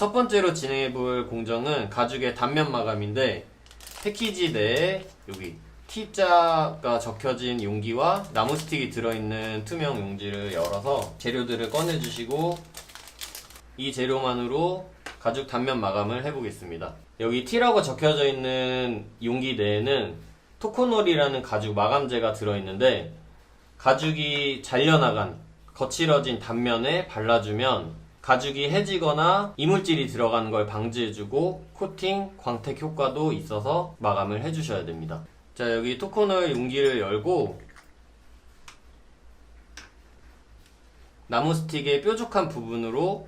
첫 번째로 진행해볼 공정은 가죽의 단면 마감인데, 패키지 내에 여기 T자가 적혀진 용기와 나무 스틱이 들어있는 투명 용지를 열어서 재료들을 꺼내주시고, 이 재료만으로 가죽 단면 마감을 해보겠습니다. 여기 T라고 적혀져 있는 용기 내에는 토코놀이라는 가죽 마감제가 들어있는데, 가죽이 잘려나간 거칠어진 단면에 발라주면 가죽이 해지거나 이물질이 들어가는 걸 방지해주고 코팅, 광택 효과도 있어서 마감을 해주셔야 됩니다. 자, 여기 토코놀 용기를 열고 나무 스틱의 뾰족한 부분으로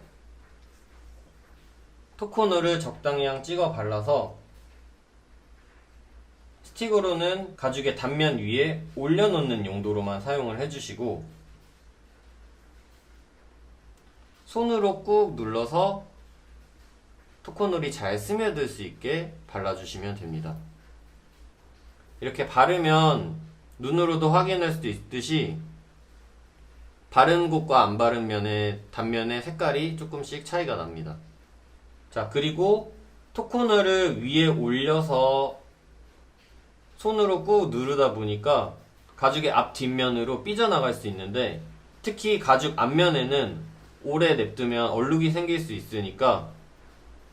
토코놀을 적당량 찍어 발라서 스틱으로는 가죽의 단면 위에 올려놓는 용도로만 사용을 해주시고, 손으로 꾹 눌러서 토코놀이 잘 스며들 수 있게 발라주시면 됩니다. 이렇게 바르면 눈으로도 확인할 수도 있듯이 바른 곳과 안 바른 면의 단면의 색깔이 조금씩 차이가 납니다. 자, 그리고 토코놀을 위에 올려서 손으로 꾹 누르다 보니까 가죽의 앞 뒷면으로 삐져나갈 수 있는데, 특히 가죽 앞면에는 오래 냅두면 얼룩이 생길 수 있으니까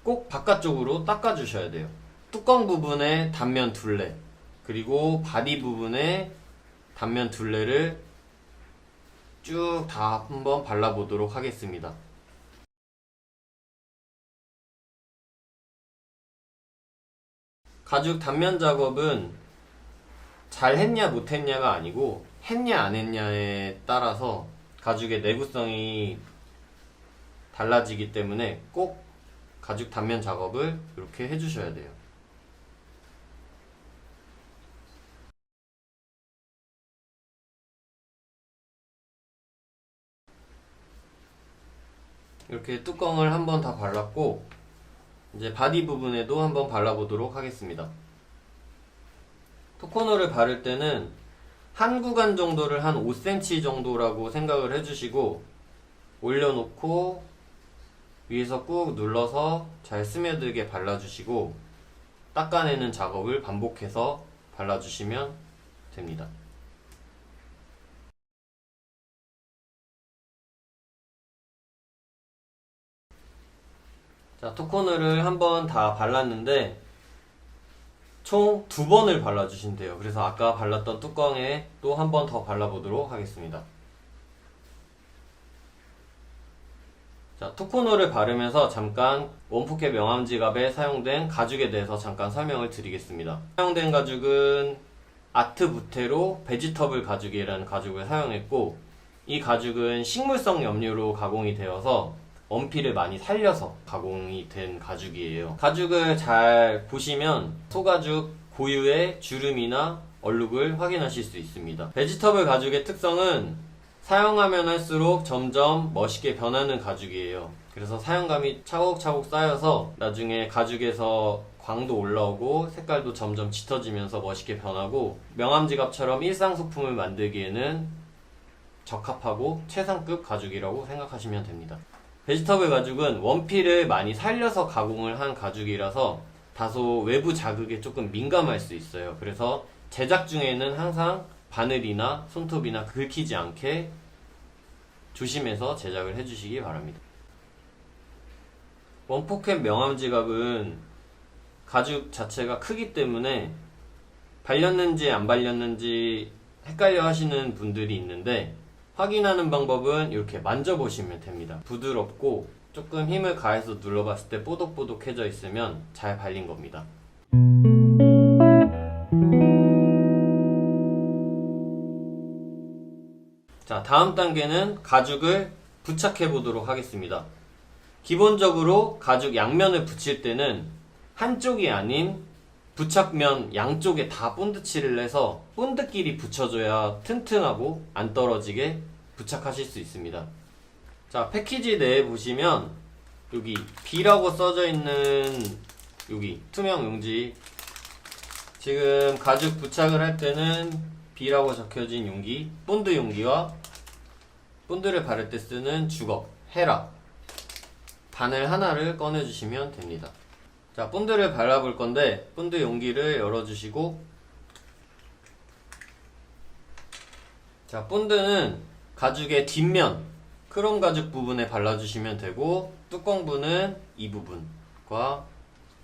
꼭 바깥쪽으로 닦아주셔야 돼요. 뚜껑 부분의 단면 둘레, 그리고 바디 부분의 단면 둘레를 쭉 다 한번 발라보도록 하겠습니다. 가죽 단면 작업은 잘 했냐 못 했냐가 아니고 했냐 안 했냐에 따라서 가죽의 내구성이 달라지기 때문에 꼭 가죽 단면 작업을 이렇게 해주셔야 돼요. 이렇게 뚜껑을 한번 다 발랐고, 이제 바디 부분에도 한번 발라보도록 하겠습니다. 토코놀을 바를 때는 한 구간 정도를 한 5cm 정도라고 생각을 해주시고, 올려놓고 위에서 꾹 눌러서 잘 스며들게 발라주시고, 닦아내는 작업을 반복해서 발라주시면 됩니다. 자, 토코놀을 한번 다 발랐는데 총 2번을 발라주신대요. 그래서 아까 발랐던 뚜껑에 또 한 번 더 발라보도록 하겠습니다. 자, 토코놀을 바르면서 잠깐 원포켓 명암 지갑에 사용된 가죽에 대해서 잠깐 설명을 드리겠습니다. 사용된 가죽은 아트부테로 베지터블 가죽이라는 가죽을 사용했고, 이 가죽은 식물성 염료로 가공이 되어서 원피를 많이 살려서 가공이 된 가죽이에요. 가죽을 잘 보시면 소가죽 고유의 주름이나 얼룩을 확인하실 수 있습니다. 베지터블 가죽의 특성은 사용하면 할수록 점점 멋있게 변하는 가죽이에요. 그래서 사용감이 차곡차곡 쌓여서 나중에 가죽에서 광도 올라오고 색깔도 점점 짙어지면서 멋있게 변하고, 명암지갑처럼 일상 소품을 만들기에는 적합하고 최상급 가죽이라고 생각하시면 됩니다. 베지터블 가죽은 원피를 많이 살려서 가공을 한 가죽이라서 다소 외부 자극에 조금 민감할 수 있어요. 그래서 제작 중에는 항상 바늘이나 손톱이나 긁히지 않게 조심해서 제작을 해주시기 바랍니다. 원포켓 명암 지갑은 가죽 자체가 크기 때문에 발렸는지 안 발렸는지 헷갈려 하시는 분들이 있는데, 확인하는 방법은 이렇게 만져보시면 됩니다. 부드럽고 조금 힘을 가해서 눌러봤을 때 뽀독뽀독해져 있으면 잘 발린 겁니다. 자, 다음 단계는 가죽을 부착해 보도록 하겠습니다. 기본적으로 가죽 양면을 붙일 때는 한쪽이 아닌 부착면 양쪽에 다 본드칠을 해서 본드끼리 붙여줘야 튼튼하고 안 떨어지게 부착하실 수 있습니다. 자, 패키지 내에 보시면 여기 B라고 써져 있는 여기 투명 용지, 지금 가죽 부착을 할 때는 B라고 적혀진 용기, 본드 용기와 본드를 바를 때 쓰는 주걱, 헤라, 바늘 하나를 꺼내 주시면 됩니다. 자, 본드를 발라볼 건데 본드 용기를 열어주시고, 자, 본드는 가죽의 뒷면 크롬 가죽 부분에 발라주시면 되고, 뚜껑부는 이 부분과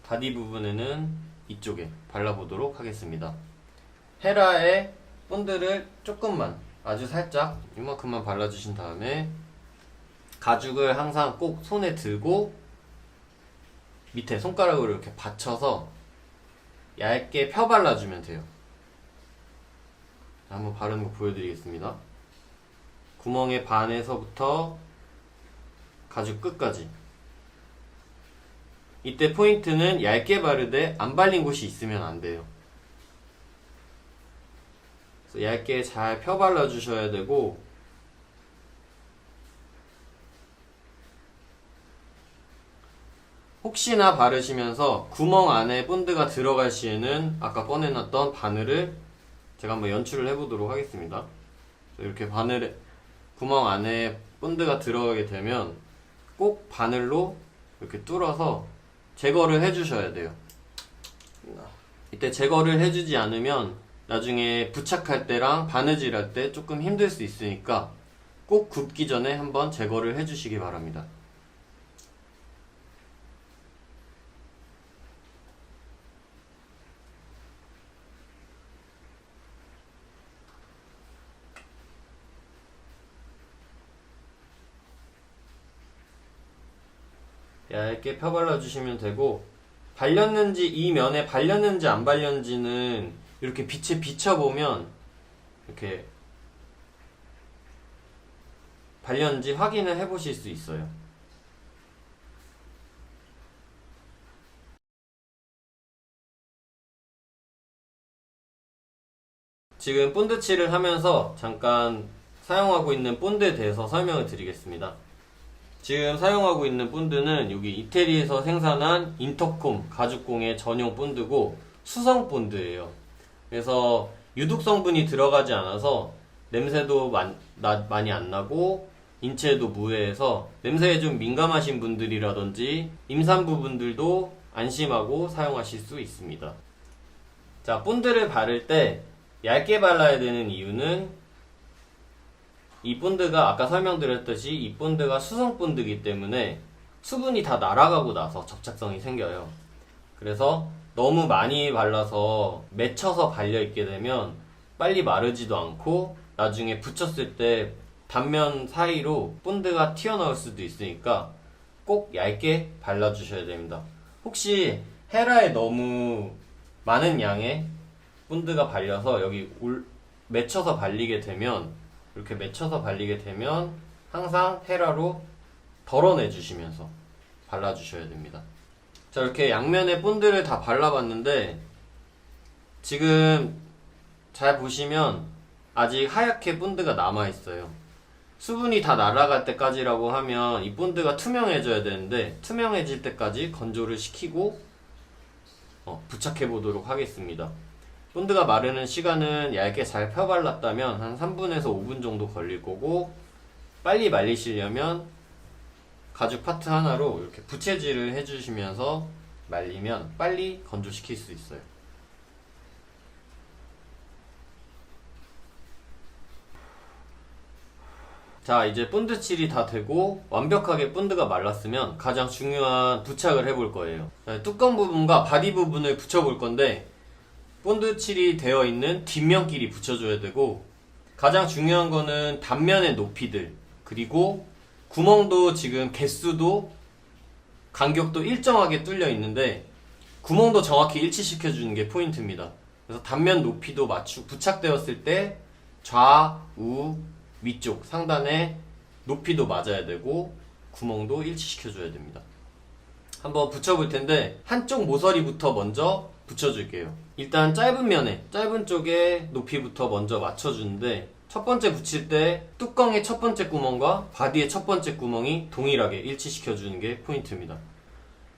바디 부분에는 이쪽에 발라보도록 하겠습니다. 헤라에 본드를 조금만, 아주 살짝 이만큼만 발라주신 다음에 가죽을 항상 꼭 손에 들고 밑에 손가락으로 이렇게 받쳐서 얇게 펴 발라주면 돼요. 한번 바르는 거 보여드리겠습니다. 구멍의 반에서부터 가죽 끝까지. 이때 포인트는 얇게 바르되 안 발린 곳이 있으면 안 돼요. 그래서 얇게 잘 펴 발라주셔야 되고, 혹시나 바르시면서 구멍 안에 본드가 들어갈 시에는 아까 꺼내놨던 바늘을 제가 한번 연출을 해보도록 하겠습니다. 이렇게 바늘, 구멍 안에 본드가 들어가게 되면 꼭 바늘로 이렇게 뚫어서 제거를 해주셔야 돼요. 이때 제거를 해주지 않으면 나중에 부착할 때랑 바느질 할 때 조금 힘들 수 있으니까 꼭 굽기 전에 한번 제거를 해주시기 바랍니다. 얇게 펴 발라주시면 되고, 발렸는지, 이 면에 발렸는지 안 발렸는지는 이렇게 빛에 비춰보면 이렇게 발렸는지 확인을 해보실 수 있어요. 지금 본드 칠을 하면서 잠깐 사용하고 있는 본드에 대해서 설명을 드리겠습니다. 지금 사용하고 있는 본드는 여기 이태리에서 생산한 인터콤 가죽공예 전용 본드고 수성 본드예요. 그래서 유독 성분이 들어가지 않아서 냄새도 많이 안 나고 인체에도 무해해서 냄새에 좀 민감하신 분들이라든지 임산부분들도 안심하고 사용하실 수 있습니다. 자, 본드를 바를 때 얇게 발라야 되는 이유는 이 본드가 아까 설명드렸듯이 이 본드가 수성 본드이기 때문에 수분이 다 날아가고 나서 접착성이 생겨요. 그래서 너무 많이 발라서 맺혀서 발려있게 되면 빨리 마르지도 않고 나중에 붙였을 때 단면 사이로 본드가 튀어나올 수도 있으니까 꼭 얇게 발라주셔야 됩니다. 혹시 헤라에 너무 많은 양의 본드가 발려서 여기 맺혀서 발리게 되면, 이렇게 맺혀서 발리게 되면 항상 헤라로 덜어내 주시면서 발라주셔야 됩니다. 자, 이렇게 양면에 본드를 다 발라봤는데 지금 잘 보시면 아직 하얗게 본드가 남아있어요. 수분이 다 날아갈 때까지라고 하면 이 본드가 투명해져야 되는데 투명해질 때까지 건조를 시키고 부착해 보도록 하겠습니다. 본드가 마르는 시간은 얇게 잘 펴발랐다면 한 3분에서 5분 정도 걸릴 거고, 빨리 말리시려면 가죽 파트 하나로 이렇게 부채질을 해주시면서 말리면 빨리 건조시킬 수 있어요. 자, 이제 본드 칠이 다 되고 완벽하게 본드가 말랐으면 가장 중요한 부착을 해볼 거예요. 뚜껑 부분과 바디 부분을 붙여볼 건데 본드 칠이 되어 있는 뒷면끼리 붙여줘야 되고, 가장 중요한 거는 단면의 높이들, 그리고 구멍도 지금 개수도 간격도 일정하게 뚫려 있는데 구멍도 정확히 일치시켜 주는 게 포인트입니다. 그래서 단면 높이도 부착되었을 때 좌우 위쪽 상단에 높이도 맞아야 되고 구멍도 일치시켜 줘야 됩니다. 한번 붙여볼 텐데 한쪽 모서리부터 먼저 붙여줄게요. 일단 짧은 면에, 짧은 쪽에 높이부터 먼저 맞춰주는데, 첫 번째 붙일 때 뚜껑의 첫 번째 구멍과 바디의 첫 번째 구멍이 동일하게 일치시켜주는 게 포인트입니다.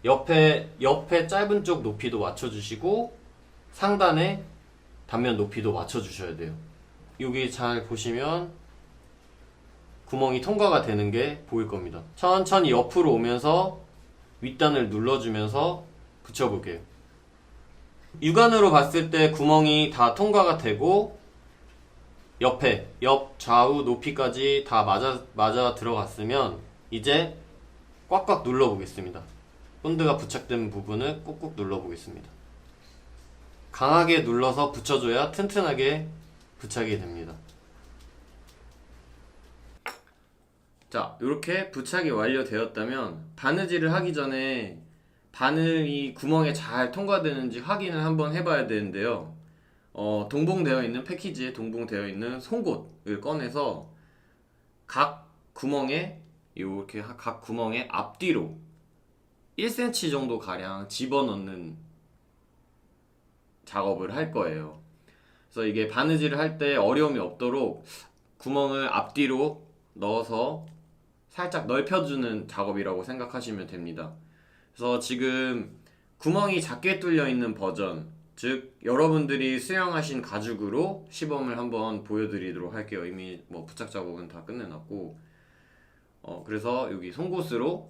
옆에 짧은 쪽 높이도 맞춰주시고 상단에 단면 높이도 맞춰주셔야 돼요. 여기 잘 보시면 구멍이 통과가 되는 게 보일 겁니다. 천천히 옆으로 오면서 윗단을 눌러주면서 붙여볼게요. 육안으로 봤을 때 구멍이 다 통과가 되고 옆 좌우 높이까지 다 맞아 들어갔으면 이제 꽉꽉 눌러 보겠습니다. 본드가 부착된 부분을 꾹꾹 눌러 보겠습니다. 강하게 눌러서 붙여줘야 튼튼하게 부착이 됩니다. 자, 이렇게 부착이 완료되었다면 바느질을 하기 전에 바늘이 구멍에 잘 통과되는지 확인을 한번 해봐야 되는데요. 동봉되어 있는 패키지에 동봉되어 있는 송곳을 꺼내서 각 구멍에 이렇게 각 구멍의 앞뒤로 1cm 정도 가량 집어넣는 작업을 할 거예요. 그래서 이게 바느질을 할 때 어려움이 없도록 구멍을 앞뒤로 넣어서 살짝 넓혀주는 작업이라고 생각하시면 됩니다. 그래서 지금 구멍이 작게 뚫려 있는 버전, 즉 여러분들이 수령하신 가죽으로 시범을 한번 보여드리도록 할게요. 이미 뭐 부착 작업은 다 끝내놨고, 그래서 여기 송곳으로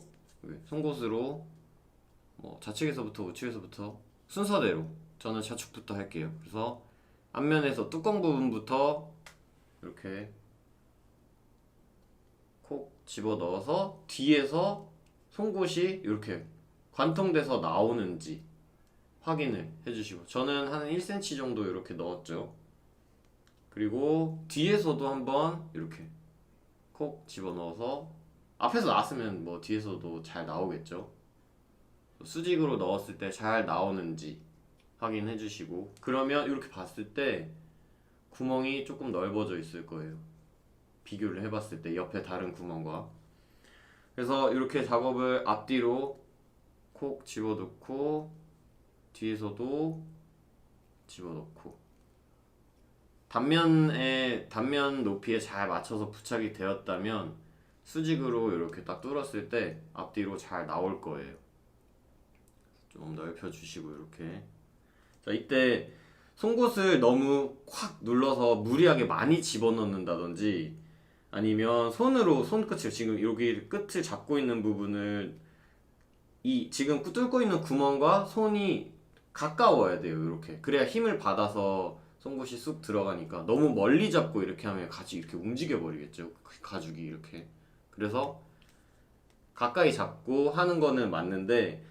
뭐 좌측에서부터 우측에서부터 순서대로 저는 좌측부터 할게요. 그래서 앞면에서 뚜껑 부분부터 이렇게 콕 집어 넣어서 뒤에서 송곳이 이렇게 관통돼서 나오는지 확인을 해주시고, 저는 한 1cm 정도 이렇게 넣었죠. 그리고 뒤에서도 한번 이렇게 콕 집어 넣어서, 앞에서 나왔으면 뭐 뒤에서도 잘 나오겠죠. 수직으로 넣었을 때 잘 나오는지 확인해 주시고, 그러면 이렇게 봤을 때 구멍이 조금 넓어져 있을 거예요. 비교를 해봤을 때 옆에 다른 구멍과. 그래서 이렇게 작업을 앞뒤로 콕 집어넣고 뒤에서도 집어넣고 단면 높이에 잘 맞춰서 부착이 되었다면 수직으로 이렇게 딱 뚫었을 때 앞뒤로 잘 나올 거예요. 좀 넓혀 주시고 이렇게. 자, 이때 송곳을 너무 콱 눌러서 무리하게 많이 집어넣는다든지, 아니면 손끝을 지금 여기 끝을 잡고 있는 부분을 이 지금 뚫고 있는 구멍과 손이 가까워야 돼요. 이렇게. 그래야 힘을 받아서 송곳이 쑥 들어가니까, 너무 멀리 잡고 이렇게 하면 가죽이 이렇게 움직여 버리겠죠. 가죽이 이렇게. 그래서 가까이 잡고 하는 거는 맞는데,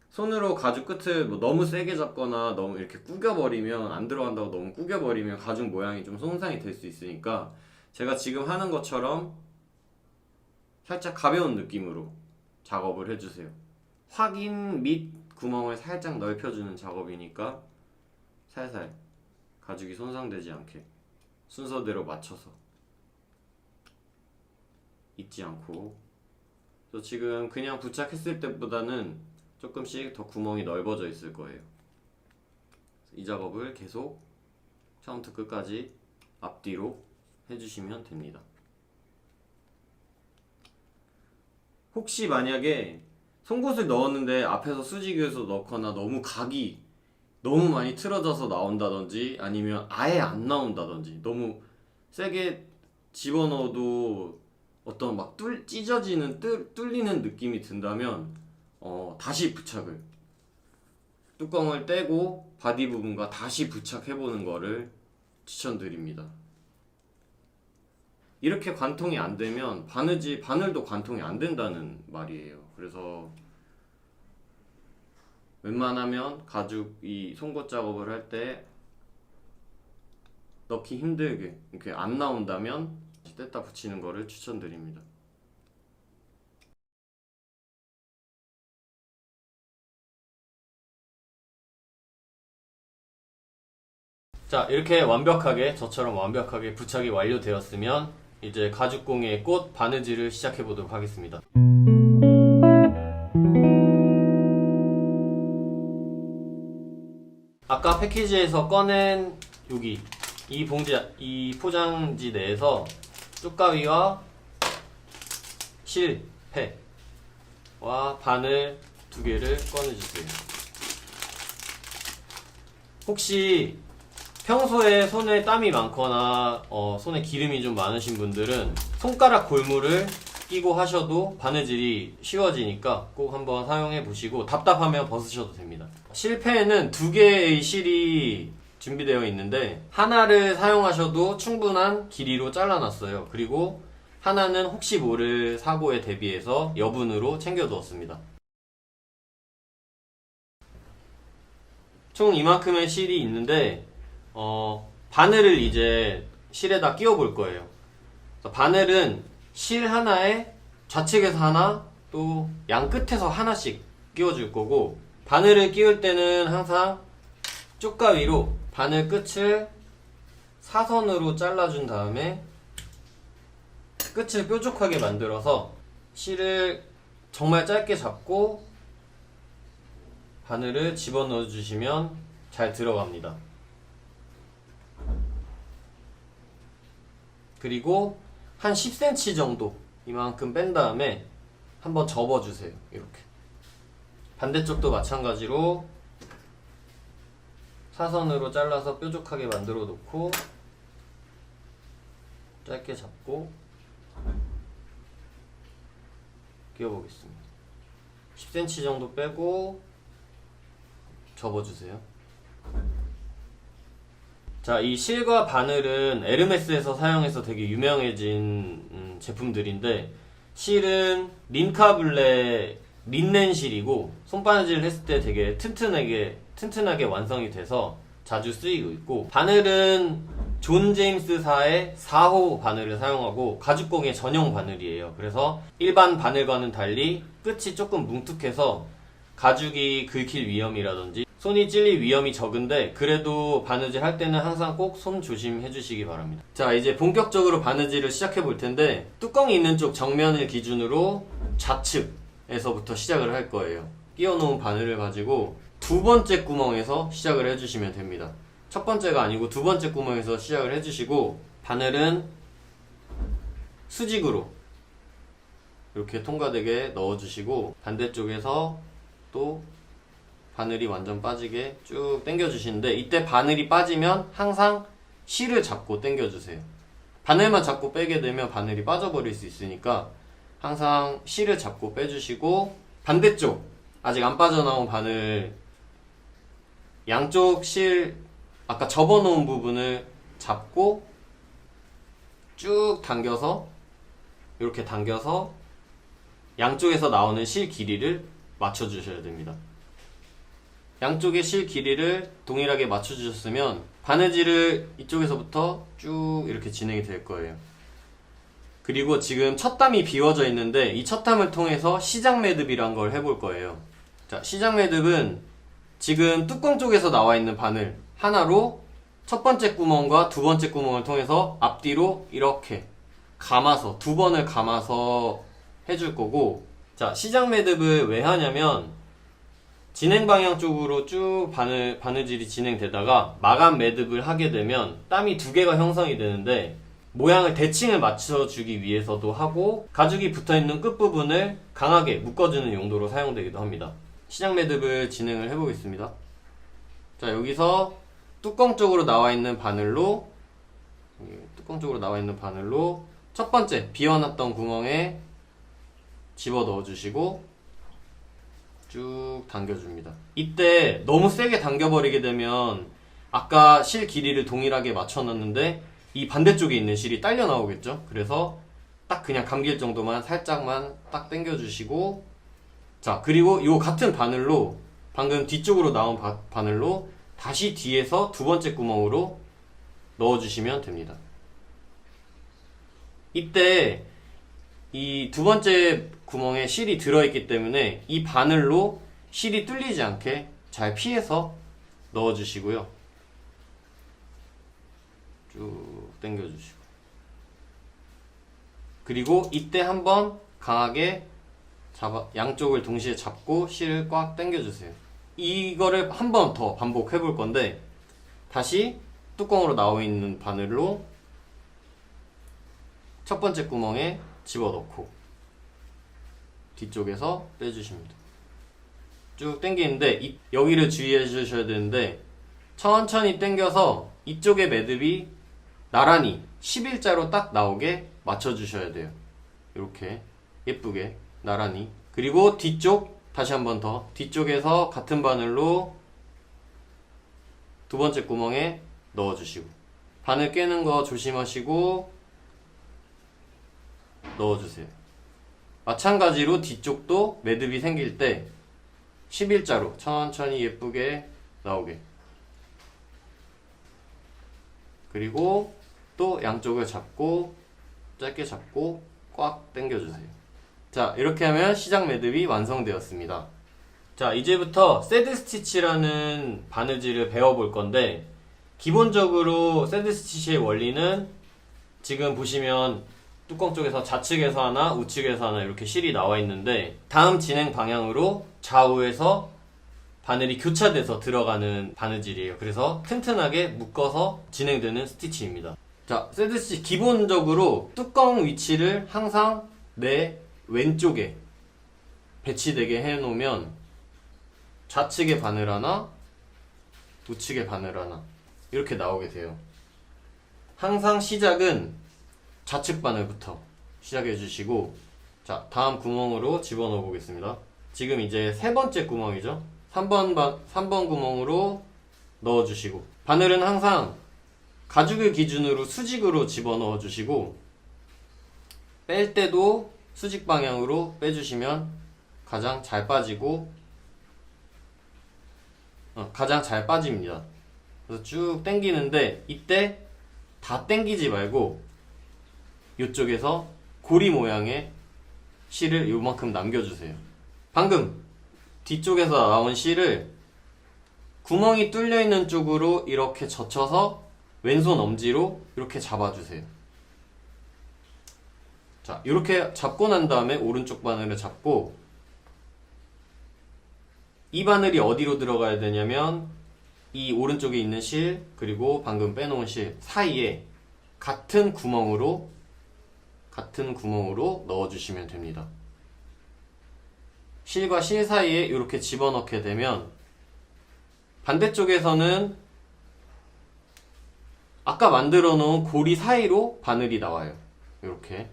손으로 가죽 끝을 뭐 너무 세게 잡거나 너무 이렇게 구겨버리면, 안 들어간다고 너무 구겨버리면 가죽 모양이 좀 손상이 될 수 있으니까, 제가 지금 하는 것처럼 살짝 가벼운 느낌으로 작업을 해주세요. 확인 및 구멍을 살짝 넓혀주는 작업이니까 살살 가죽이 손상되지 않게 순서대로 맞춰서 잊지 않고. 그래서 지금 그냥 부착했을 때보다는 조금씩 더 구멍이 넓어져 있을 거예요. 이 작업을 계속 처음부터 끝까지 앞뒤로 해주시면 됩니다. 혹시 만약에 송곳을 넣었는데 앞에서 수직에서 넣거나 너무 각이 너무 많이 틀어져서 나온다든지, 아니면 아예 안 나온다든지, 너무 세게 집어넣어도 어떤 막 찢어지는 뚫리는 느낌이 든다면 다시 부착을, 뚜껑을 떼고 바디 부분과 다시 부착해보는 거를 추천드립니다. 이렇게 관통이 안 되면 바늘도 관통이 안 된다는 말이에요. 그래서 웬만하면 가죽 이 송곳 작업을 할 때 넣기 힘들게 이렇게 안 나온다면 뗐다 붙이는 거를 추천드립니다. 자, 이렇게 저처럼 완벽하게 부착이 완료되었으면 이제 가죽공예의 꽃 바느질을 시작해 보도록 하겠습니다. 아까 패키지에서 꺼낸 여기 이 포장지 내에서 쪽가위와 실패와 바늘 2개를 꺼내주세요. 혹시 평소에 손에 땀이 많거나 손에 기름이 좀 많으신 분들은 손가락 골무를 끼고 하셔도 바느질이 쉬워지니까 꼭 한번 사용해 보시고 답답하면 벗으셔도 됩니다. 실패에는 두 개의 실이 준비되어 있는데 하나를 사용하셔도 충분한 길이로 잘라놨어요. 그리고 하나는 혹시 모를 사고에 대비해서 여분으로 챙겨두었습니다. 총 이만큼의 실이 있는데 바늘을 이제 실에다 끼워 볼 거예요. 바늘은 실 하나에 좌측에서 하나, 또 양 끝에서 하나씩 끼워줄 거고, 바늘을 끼울 때는 항상 쪽가위로 바늘 끝을 사선으로 잘라준 다음에 끝을 뾰족하게 만들어서 실을 정말 짧게 잡고 바늘을 집어넣어 주시면 잘 들어갑니다. 그리고 한 10cm 정도 이만큼 뺀 다음에 한번 접어주세요. 이렇게. 반대쪽도 마찬가지로 사선으로 잘라서 뾰족하게 만들어 놓고 짧게 잡고 끼워보겠습니다. 10cm 정도 빼고 접어주세요. 자, 이 실과 바늘은 에르메스에서 사용해서 되게 유명해진 제품들인데, 실은 린카블레 린넨 실이고 손바느질 했을 때 되게 튼튼하게 완성이 돼서 자주 쓰이고 있고, 바늘은 존 제임스사의 4호 바늘을 사용하고 가죽공예 전용 바늘이에요. 그래서 일반 바늘과는 달리 끝이 조금 뭉툭해서 가죽이 긁힐 위험이라든지 손이 찔릴 위험이 적은데, 그래도 바느질 할 때는 항상 꼭 손 조심해 주시기 바랍니다. 자, 이제 본격적으로 바느질을 시작해 볼 텐데, 뚜껑이 있는 쪽 정면을 기준으로 좌측에서부터 시작을 할 거예요. 끼워 놓은 바늘을 가지고 두 번째 구멍에서 시작을 해 주시면 됩니다. 첫 번째가 아니고 두 번째 구멍에서 시작을 해 주시고, 바늘은 수직으로 이렇게 통과되게 넣어 주시고, 반대쪽에서 또 바늘이 완전 빠지게 쭉 당겨 주시는데, 이때 바늘이 빠지면 항상 실을 잡고 당겨 주세요. 바늘만 잡고 빼게 되면 바늘이 빠져버릴 수 있으니까 항상 실을 잡고 빼주시고, 반대쪽 아직 안 빠져나온 바늘 양쪽 실 아까 접어놓은 부분을 잡고 쭉 당겨서, 이렇게 당겨서 양쪽에서 나오는 실 길이를 맞춰주셔야 됩니다. 양쪽의 실 길이를 동일하게 맞춰주셨으면 바느질을 이쪽에서부터 쭉 이렇게 진행이 될 거예요. 그리고 지금 첫 담이 비워져 있는데, 이 첫 담을 통해서 시작 매듭이란 걸 해볼 거예요. 자, 시작 매듭은 지금 뚜껑 쪽에서 나와 있는 바늘 하나로 첫 번째 구멍과 두 번째 구멍을 통해서 앞뒤로 이렇게 감아서, 두 번을 감아서 해줄 거고, 자, 시작 매듭을 왜 하냐면, 진행 방향 쪽으로 쭉 바느질이 진행되다가 마감 매듭을 하게 되면 땀이 두 개가 형성이 되는데, 모양을 대칭을 맞춰주기 위해서도 하고, 가죽이 붙어있는 끝부분을 강하게 묶어주는 용도로 사용되기도 합니다. 시작 매듭을 진행을 해보겠습니다. 자, 여기서 뚜껑 쪽으로 나와 있는 바늘로 첫 번째 비워놨던 구멍에 집어 넣어주시고 쭉 당겨줍니다. 이때 너무 세게 당겨버리게 되면 아까 실 길이를 동일하게 맞춰놨는데 이 반대쪽에 있는 실이 딸려 나오겠죠? 그래서 딱 그냥 감길 정도만 살짝만 딱 당겨주시고, 자, 그리고 이 같은 바늘로, 방금 뒤쪽으로 나온 바늘로 다시 뒤에서 두 번째 구멍으로 넣어주시면 됩니다. 이때 이 두 번째 구멍에 실이 들어있기 때문에 이 바늘로 실이 뚫리지 않게 잘 피해서 넣어주시고요. 쭉 당겨주시고, 그리고 이때 한번 강하게 양쪽을 동시에 잡고 실을 꽉 당겨주세요. 이거를 한 번 더 반복해 볼 건데, 다시 뚜껑으로 나와 있는 바늘로 첫 번째 구멍에 집어넣고 뒤쪽에서 빼주십니다. 쭉 당기는데 여기를 주의해 주셔야 되는데, 천천히 당겨서 이쪽의 매듭이 나란히 11자로 딱 나오게 맞춰주셔야 돼요. 이렇게 예쁘게 나란히. 그리고 뒤쪽 다시 한 번 더 뒤쪽에서 같은 바늘로 두 번째 구멍에 넣어주시고, 바늘 깨는 거 조심하시고 넣어주세요. 마찬가지로 뒤쪽도 매듭이 생길 때 11자로 천천히 예쁘게 나오게. 그리고 또 양쪽을 잡고 짧게 잡고 꽉 당겨주세요. 자, 이렇게 하면 시작 매듭이 완성되었습니다. 자, 이제부터 새드 스티치라는 바느질을 배워볼 건데, 기본적으로 새드 스티치의 원리는 지금 보시면 뚜껑 쪽에서 좌측에서 하나, 우측에서 하나 이렇게 실이 나와 있는데, 다음 진행 방향으로 좌우에서 바늘이 교차돼서 들어가는 바느질이에요. 그래서 튼튼하게 묶어서 진행되는 스티치입니다. 자, 새드 스티치 기본적으로 뚜껑 위치를 항상 내 왼쪽에 배치되게 해놓으면 좌측에 바늘 하나, 우측에 바늘 하나 이렇게 나오게 돼요. 항상 시작은 좌측 바늘부터 시작해 주시고, 자, 다음 구멍으로 집어넣어 보겠습니다. 지금 이제 세 번째 구멍이죠. 3번 구멍으로 넣어 주시고, 바늘은 항상 가죽을 기준으로 수직으로 집어넣어 주시고, 뺄 때도 수직 방향으로 빼주시면 가장 잘 빠지고 가장 잘 빠집니다. 그래서 쭉 당기는데, 이때 다 당기지 말고 이쪽에서 고리 모양의 실을 요만큼 남겨주세요. 방금 뒤쪽에서 나온 실을 구멍이 뚫려 있는 쪽으로 이렇게 젖혀서 왼손 엄지로 이렇게 잡아주세요. 자, 이렇게 잡고 난 다음에 오른쪽 바늘을 잡고, 이 바늘이 어디로 들어가야 되냐면 이 오른쪽에 있는 실 그리고 방금 빼놓은 실 사이에 같은 구멍으로 넣어주시면 됩니다. 실과 실 사이에 이렇게 집어넣게 되면 반대쪽에서는 아까 만들어 놓은 고리 사이로 바늘이 나와요. 이렇게.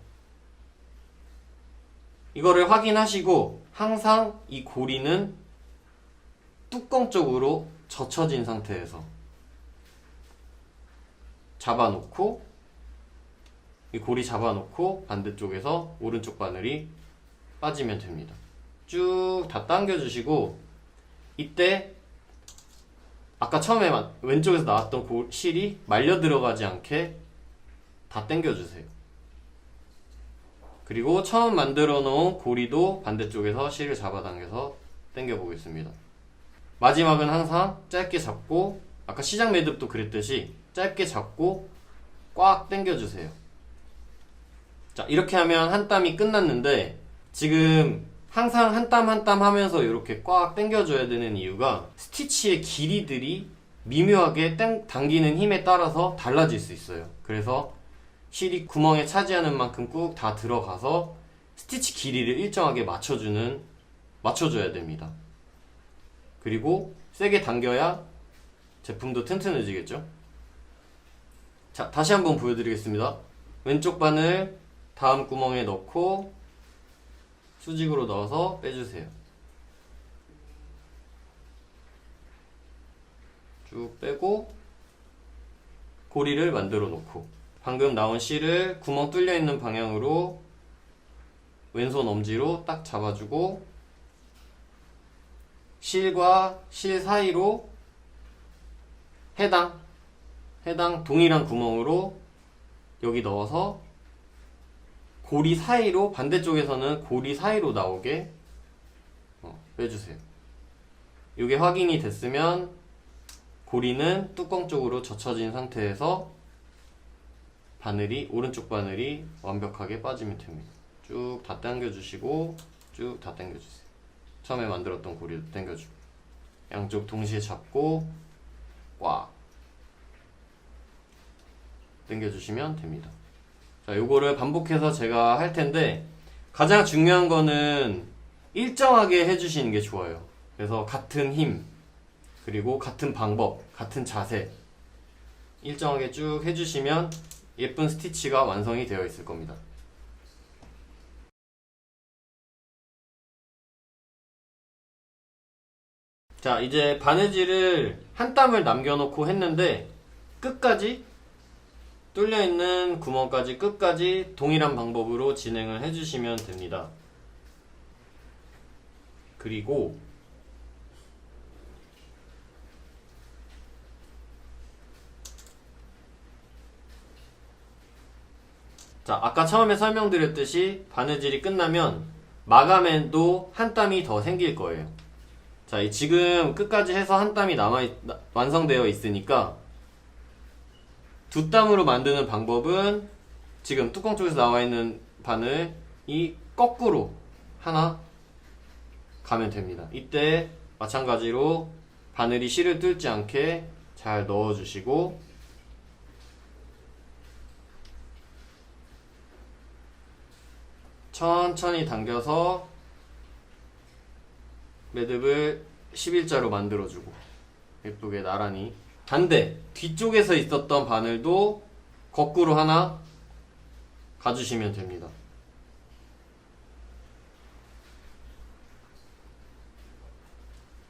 이거를 확인하시고 항상 이 고리는 뚜껑 쪽으로 젖혀진 상태에서 잡아놓고, 이 고리 잡아놓고 반대쪽에서 오른쪽 바늘이 빠지면 됩니다. 쭉 다 당겨주시고, 이때 아까 처음에 왼쪽에서 나왔던 실이 말려 들어가지 않게 다 당겨주세요. 그리고 처음 만들어 놓은 고리도 반대쪽에서 실을 잡아당겨서 당겨 보겠습니다. 마지막은 항상 짧게 잡고, 아까 시작 매듭도 그랬듯이 짧게 잡고 꽉 당겨주세요. 자, 이렇게 하면 한 땀이 끝났는데, 지금 항상 한 땀 한 땀 하면서 이렇게 꽉 당겨줘야 되는 이유가 스티치의 길이들이 미묘하게 당기는 힘에 따라서 달라질 수 있어요. 그래서 실이 구멍에 차지하는 만큼 꾹 다 들어가서 스티치 길이를 일정하게 맞춰줘야 됩니다. 그리고 세게 당겨야 제품도 튼튼해지겠죠. 자, 다시 한번 보여드리겠습니다. 왼쪽 바늘 다음 구멍에 넣고 수직으로 넣어서 빼주세요. 쭉 빼고 고리를 만들어 놓고, 방금 나온 실을 구멍 뚫려 있는 방향으로 왼손 엄지로 딱 잡아주고, 실과 실 사이로 해당 동일한 구멍으로 여기 넣어서 고리 사이로, 반대쪽에서는 고리 사이로 나오게 빼주세요. 이게 확인이 됐으면 고리는 뚜껑 쪽으로 젖혀진 상태에서 오른쪽 바늘이 완벽하게 빠지면 됩니다. 쭉 다 당겨주시고, 쭉 다 당겨주세요. 처음에 만들었던 고리도 당겨주고, 양쪽 동시에 잡고 꽉 당겨주시면 됩니다. 자, 요거를 반복해서 제가 할 텐데, 가장 중요한 거는 일정하게 해주시는 게 좋아요. 그래서 같은 힘, 그리고 같은 방법, 같은 자세 일정하게 쭉 해주시면 예쁜 스티치가 완성이 되어 있을 겁니다. 자, 이제 바느질을 한 땀을 남겨놓고 했는데 끝까지 뚫려있는 구멍까지 끝까지 동일한 방법으로 진행을 해주시면 됩니다. 그리고 자, 아까 처음에 설명드렸듯이 바느질이 끝나면 마감에도 한 땀이 더 생길 거예요. 자, 지금 끝까지 해서 한 땀이 완성되어 있으니까 두 땀으로 만드는 방법은 지금 뚜껑 쪽에서 나와 있는 바늘이 거꾸로 하나 가면 됩니다. 이때 마찬가지로 바늘이 실을 뚫지 않게 잘 넣어주시고 천천히 당겨서 매듭을 11자로 만들어주고 예쁘게 나란히 반대 뒤쪽에서 있었던 바늘도 거꾸로 하나 가주시면 됩니다.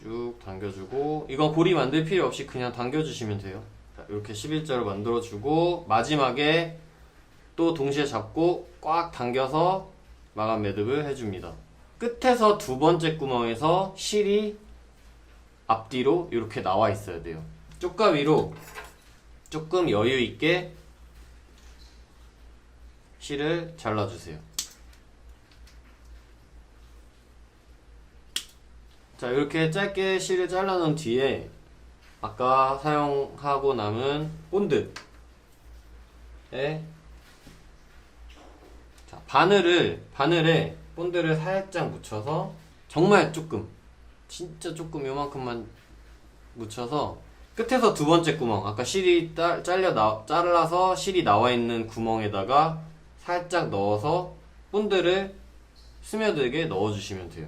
쭉 당겨주고 이건 고리 만들 필요 없이 그냥 당겨주시면 돼요. 자, 이렇게 11자로 만들어주고 마지막에 또 동시에 잡고 꽉 당겨서 마감 매듭을 해줍니다. 끝에서 두 번째 구멍에서 실이 앞뒤로 이렇게 나와 있어야 돼요. 쪽과 위로 조금 여유 있게 실을 잘라주세요. 자, 이렇게 짧게 실을 잘라놓은 뒤에 아까 사용하고 남은 본드에 자, 바늘에 본드를 살짝 묻혀서 정말 조금 진짜 조금 요만큼만 묻혀서 끝에서 두 번째 구멍 아까 실이 잘라서 실이 나와 있는 구멍에다가 살짝 넣어서 본드를 스며들게 넣어주시면 돼요.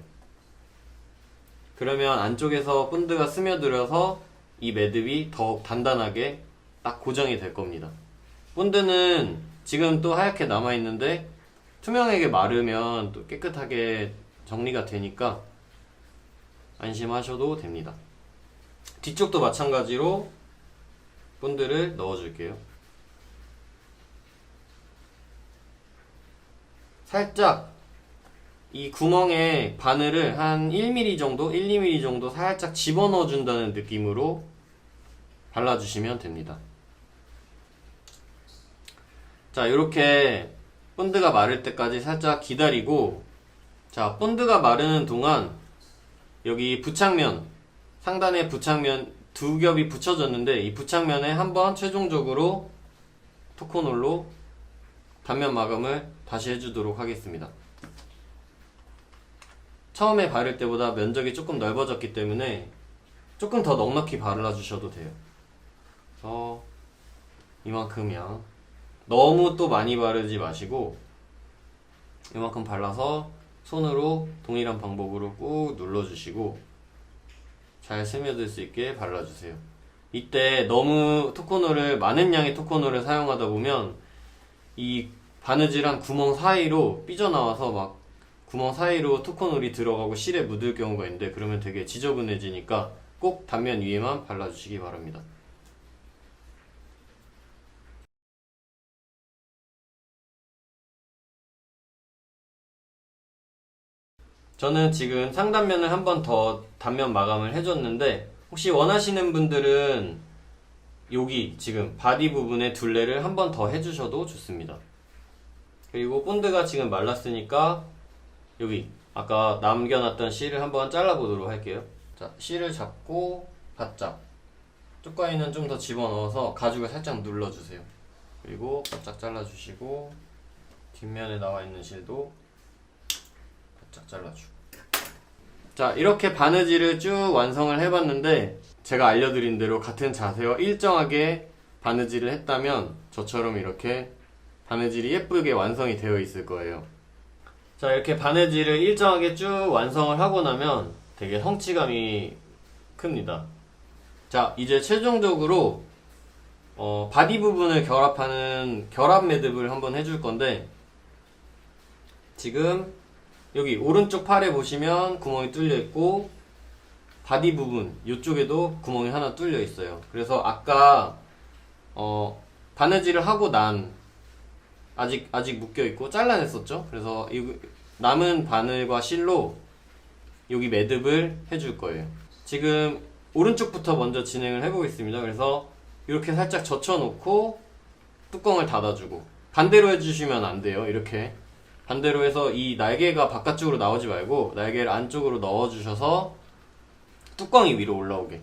그러면 안쪽에서 본드가 스며들어서 이 매듭이 더욱 단단하게 딱 고정이 될 겁니다. 본드는 지금 또 하얗게 남아있는데 투명하게 마르면 또 깨끗하게 정리가 되니까 안심하셔도 됩니다. 뒤쪽도 마찬가지로 본드를 넣어줄게요. 살짝 이 구멍에 바늘을 한 1mm 정도, 1, 2mm 정도 살짝 집어넣어 준다는 느낌으로 발라주시면 됩니다. 자, 이렇게 본드가 마를 때까지 살짝 기다리고, 자, 본드가 마르는 동안 여기 부착면, 상단에 부착면 두 겹이 붙여졌는데 이 부착면에 한번 최종적으로 토코놀로 단면 마감을 다시 해주도록 하겠습니다. 처음에 바를 때보다 면적이 조금 넓어졌기 때문에 조금 더 넉넉히 발라주셔도 돼요. 그래서 이만큼이야. 너무 또 많이 바르지 마시고 이만큼 발라서 손으로 동일한 방법으로 꾹 눌러주시고 잘 스며들 수 있게 발라주세요. 이때 너무 많은 양의 토코놀을 사용하다 보면 이 바느질한 구멍 사이로 삐져나와서 막 구멍 사이로 토코놀이 들어가고 실에 묻을 경우가 있는데 그러면 되게 지저분해지니까 꼭 단면 위에만 발라주시기 바랍니다. 저는 지금 상단면을 한 번 더 단면 마감을 해줬는데 혹시 원하시는 분들은 여기 지금 바디 부분에 둘레를 한 번 더 해주셔도 좋습니다. 그리고 본드가 지금 말랐으니까 여기 아까 남겨놨던 실을 한번 잘라보도록 할게요. 자, 실을 잡고 바짝 쪽가위는 좀 더 집어넣어서 가죽을 살짝 눌러주세요. 그리고 바짝 잘라주시고 뒷면에 나와있는 실도 바짝 잘라주고. 자, 이렇게 바느질을 쭉 완성을 해봤는데 제가 알려드린 대로 같은 자세와 일정하게 바느질을 했다면 저처럼 이렇게 바느질이 예쁘게 완성이 되어 있을 거예요. 자, 이렇게 바느질을 일정하게 쭉 완성을 하고 나면 되게 성취감이 큽니다. 자, 이제 최종적으로 바디 부분을 결합하는 결합 매듭을 한번 해줄 건데 지금 여기 오른쪽 팔에 보시면 구멍이 뚫려 있고 바디 부분 이쪽에도 구멍이 하나 뚫려 있어요. 그래서 아까 바느질을 하고 난 아직 묶여 있고 잘라냈었죠. 그래서 이 남은 바늘과 실로 여기 매듭을 해줄 거예요. 지금 오른쪽부터 먼저 진행을 해보겠습니다. 그래서 이렇게 살짝 젖혀놓고 뚜껑을 닫아주고, 반대로 해주시면 안 돼요. 이렇게 반대로 해서 이 날개가 바깥쪽으로 나오지 말고 날개를 안쪽으로 넣어주셔서 뚜껑이 위로 올라오게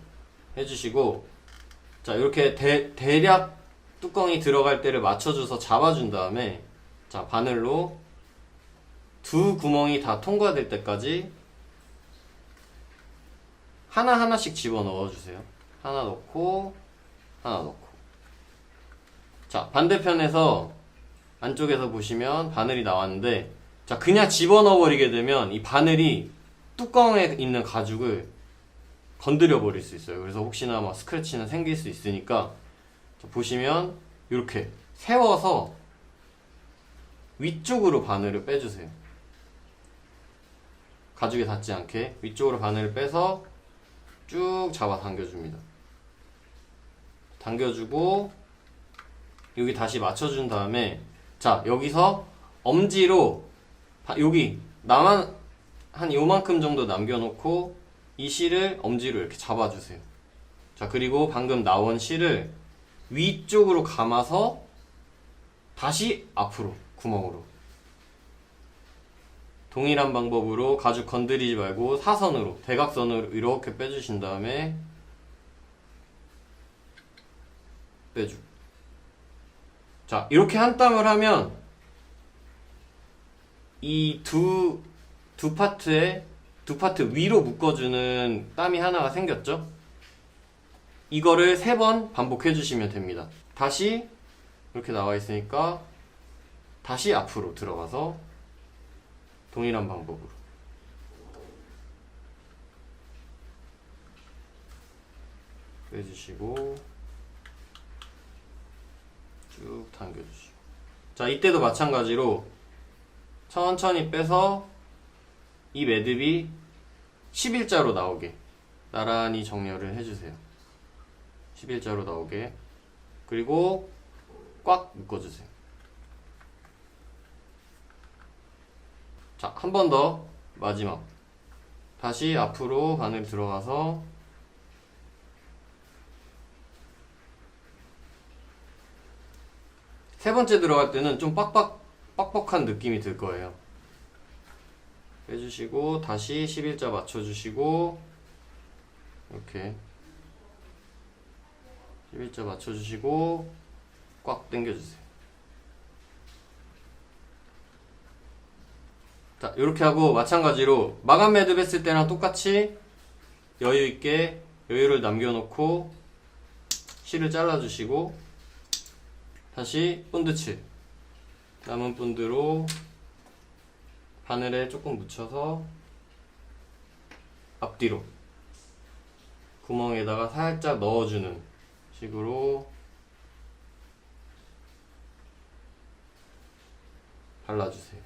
해주시고, 자 이렇게 대략 뚜껑이 들어갈 때를 맞춰줘서 잡아준 다음에, 자 바늘로 두 구멍이 다 통과될 때까지 하나씩 집어 넣어주세요. 하나 넣고 하나 넣고. 자 반대편에서 안쪽에서 보시면 바늘이 나왔는데, 자 그냥 집어넣어 버리게 되면 이 바늘이 뚜껑에 있는 가죽을 건드려 버릴 수 있어요. 그래서 혹시나 막 스크래치는 생길 수 있으니까, 자, 보시면 이렇게 세워서 위쪽으로 바늘을 빼주세요. 가죽에 닿지 않게 위쪽으로 바늘을 빼서 쭉 잡아 당겨줍니다. 당겨주고 여기 다시 맞춰준 다음에, 자 여기서 엄지로 여기 나만 한 요만큼 정도 남겨놓고 이 실을 엄지로 이렇게 잡아주세요. 자 그리고 방금 나온 실을 위쪽으로 감아서 다시 앞으로 구멍으로, 동일한 방법으로 가죽 건드리지 말고 사선으로, 대각선으로 이렇게 빼주신 다음에 빼주고. 자 이렇게 한 땀을 하면 이 두 파트 위로 묶어주는 땀이 하나가 생겼죠? 이거를 3번 반복해 주시면 됩니다. 다시 이렇게 나와 있으니까 다시 앞으로 들어가서 동일한 방법으로 빼주시고 쭉 당겨주시고. 자 이때도 마찬가지로 천천히 빼서 이 매듭이 11자로 나오게 나란히 정렬을 해주세요. 11자로 나오게. 그리고 꽉 묶어주세요. 자, 한 번 더 마지막. 다시 앞으로 바늘 들어가서 세 번째 들어갈 때는 좀 빡빡한 느낌이 들 거예요. 빼주시고 다시 11자 맞춰주시고 이렇게 11자 맞춰주시고 꽉 당겨주세요. 자 이렇게 하고 마찬가지로 마감 매듭 했을 때랑 똑같이 여유있게 여유를 남겨놓고 실을 잘라주시고 다시 본드칠, 남은 본드로 바늘에 조금 묻혀서 앞뒤로 구멍에다가 살짝 넣어주는 식으로 발라주세요.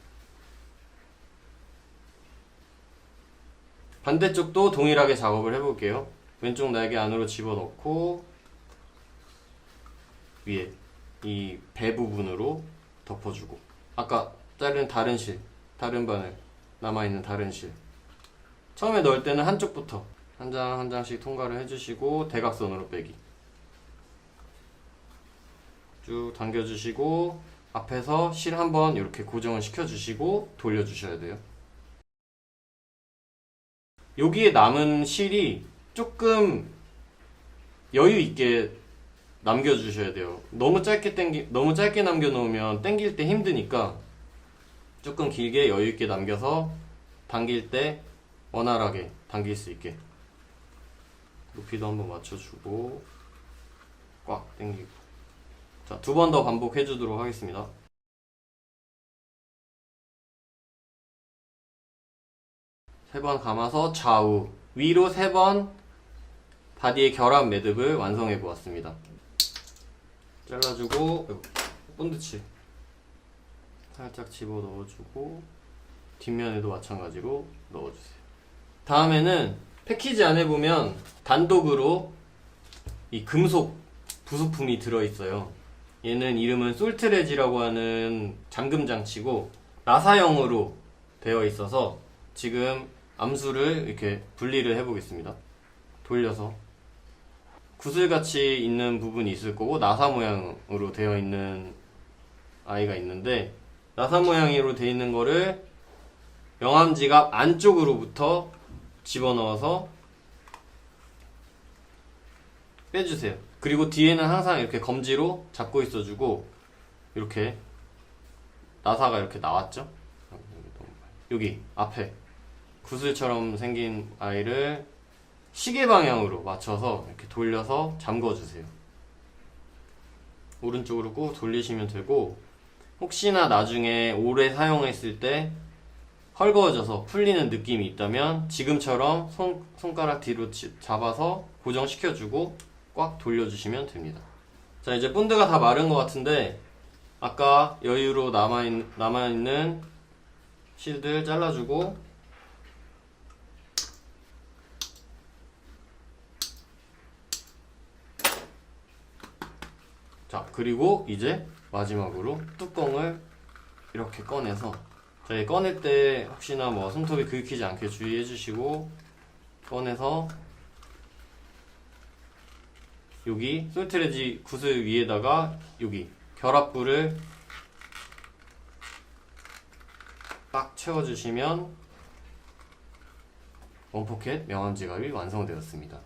반대쪽도 동일하게 작업을 해볼게요. 왼쪽 날개 안으로 집어넣고 위에 이 배 부분으로 덮어주고, 아까 자른 다른 실, 다른 바늘 남아있는 다른 실, 처음에 넣을 때는 한쪽부터 한 장 한 장씩 통과를 해주시고 대각선으로 빼기 쭉 당겨주시고 앞에서 실 한번 이렇게 고정을 시켜주시고 돌려주셔야 돼요. 여기에 남은 실이 조금 여유있게 남겨주셔야 돼요. 너무 짧게 남겨놓으면 당길 때 힘드니까 조금 길게 여유있게 남겨서 당길 때 원활하게 당길 수 있게 높이도 한번 맞춰주고 꽉 당기고. 자, 2번 더 반복해 주도록 하겠습니다. 세 번 감아서 좌우 위로 3번 바디의 결합 매듭을 완성해 보았습니다. 잘라주고 본드칠 살짝 집어 넣어주고 뒷면에도 마찬가지로 넣어주세요. 다음에는 패키지 안에 보면 단독으로 이 금속 부속품이 들어있어요. 얘는 이름은 솔트레지라고 하는 잠금 장치고 나사형으로 되어 있어서 지금 암수를 이렇게 분리를 해보겠습니다. 돌려서 구슬같이 있는 부분이 있을 거고 나사 모양으로 되어 있는 아이가 있는데, 나사 모양으로 되어 있는 거를 명암지갑 안쪽으로부터 집어넣어서 빼주세요. 그리고 뒤에는 항상 이렇게 검지로 잡고 있어주고, 이렇게 나사가 이렇게 나왔죠? 여기 앞에 구슬처럼 생긴 아이를 시계 방향으로 맞춰서 이렇게 돌려서 잠궈주세요. 오른쪽으로 꾹 돌리시면 되고, 혹시나 나중에 오래 사용했을 때 헐거워져서 풀리는 느낌이 있다면 지금처럼 손가락 뒤로 잡아서 고정시켜주고 꽉 돌려주시면 됩니다. 자, 이제 본드가 다 마른 것 같은데 아까 여유로 남아있는 실들 잘라주고, 자, 그리고 이제 마지막으로 뚜껑을 이렇게 꺼내서, 자, 이 꺼낼 때 혹시나 뭐 손톱이 긁히지 않게 주의해 주시고, 꺼내서 여기 솔트레지 구슬 위에다가 여기 결합부를 딱 채워주시면 원포켓 명암지갑이 완성되었습니다.